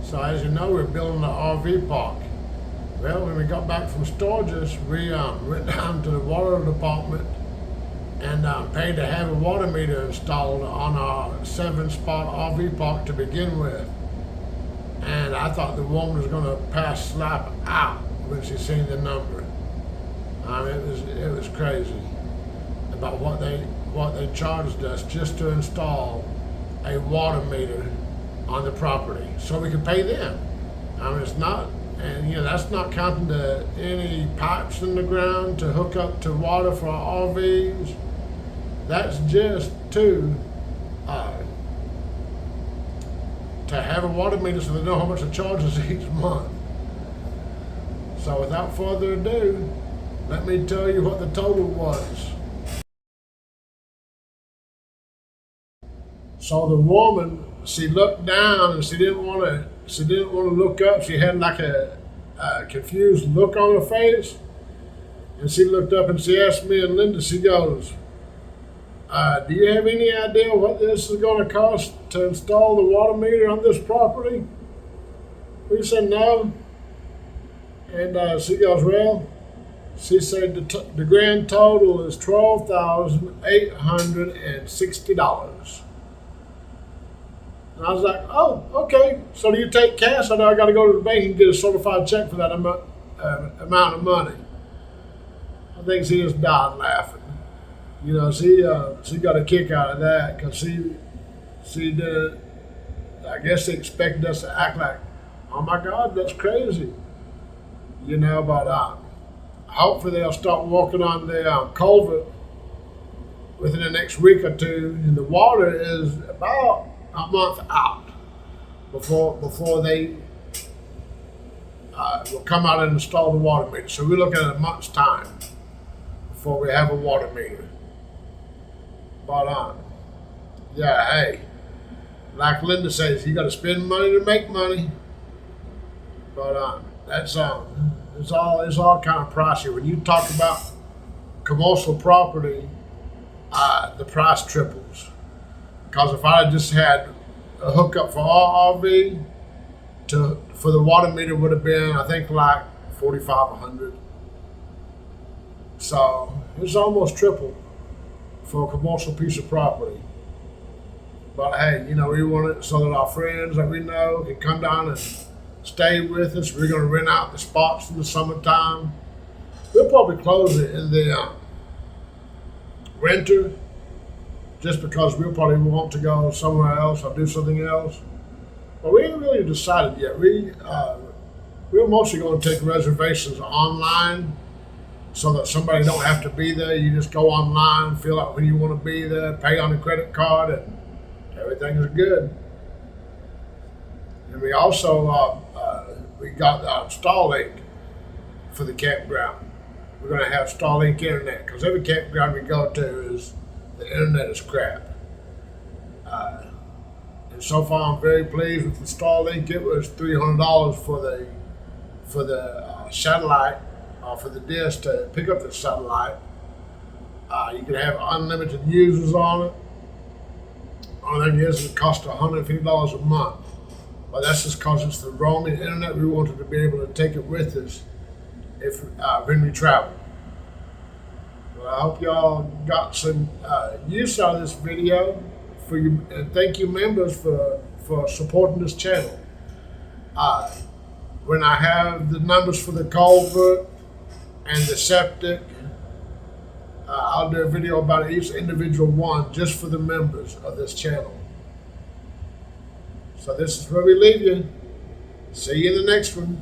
So as you know, we're building an RV park. Well, when we got back from Sturgis, we went down to the water department and paid to have a water meter installed on our 7-spot RV park to begin with. And I thought the woman was going to pass slap out when she seen the number. It was crazy about what they charged us just to install a water meter on the property, so we could pay them. It's not, and that's not counting any pipes in the ground to hook up to water for our RVs. That's just to have a water meter so they know how much it charges each month. So without further ado, let me tell you what the total was. So the woman, she looked down and she didn't want to look up. She had like a confused look on her face, and she looked up and she asked me and Linda. She goes, "Do you have any idea what this is going to cost to install the water meter on this property?" We said no, and she goes, "Well," she said, the grand total is $12,860. And I was like, "Oh, okay. So do you take cash? I know I got to go to the bank and get a certified check for that amount of money." I think she just died laughing. She got a kick out of that because she did. I guess she expected us to act like, "Oh my God, that's crazy," But hopefully they'll start working on the culvert within the next week or two, and the water is about a month out before they will come out and install the water meter. So we're looking at a month's time before we have a water meter. But hey, like Linda says, you got to spend money to make money. But it's all kind of pricey. When you talk about commercial property, the price triples. Because if I just had a hookup for our RV, for the water meter would have been, I think, like $4,500. So it's almost triple for a commercial piece of property. But hey, we want it so that our friends that we know can come down and stay with us. We're going to rent out the spots in the summertime. We'll probably close it in the winter, just because we'll probably want to go somewhere else or do something else. But we ain't really decided yet. We're mostly going to take reservations online so that somebody don't have to be there. You just go online, fill out when you want to be there, pay on a credit card, and everything is good. And we also we got Starlink for the campground. We're going to have Starlink internet because every campground we go to the internet is crap. And so far, I'm very pleased with the Starlink. It was $300 for the satellite, for the dish to pick up the satellite. You can have unlimited users on it. Only thing is, it costs $150 a month. But that's just because it's the roaming internet. We wanted to be able to take it with us when we travel. Well, I hope y'all got some use out of this video. And thank you, members, for supporting this channel. When I have the numbers for the culvert and the septic, I'll do a video about each individual one just for the members of this channel. So this is where we leave you. See you in the next one.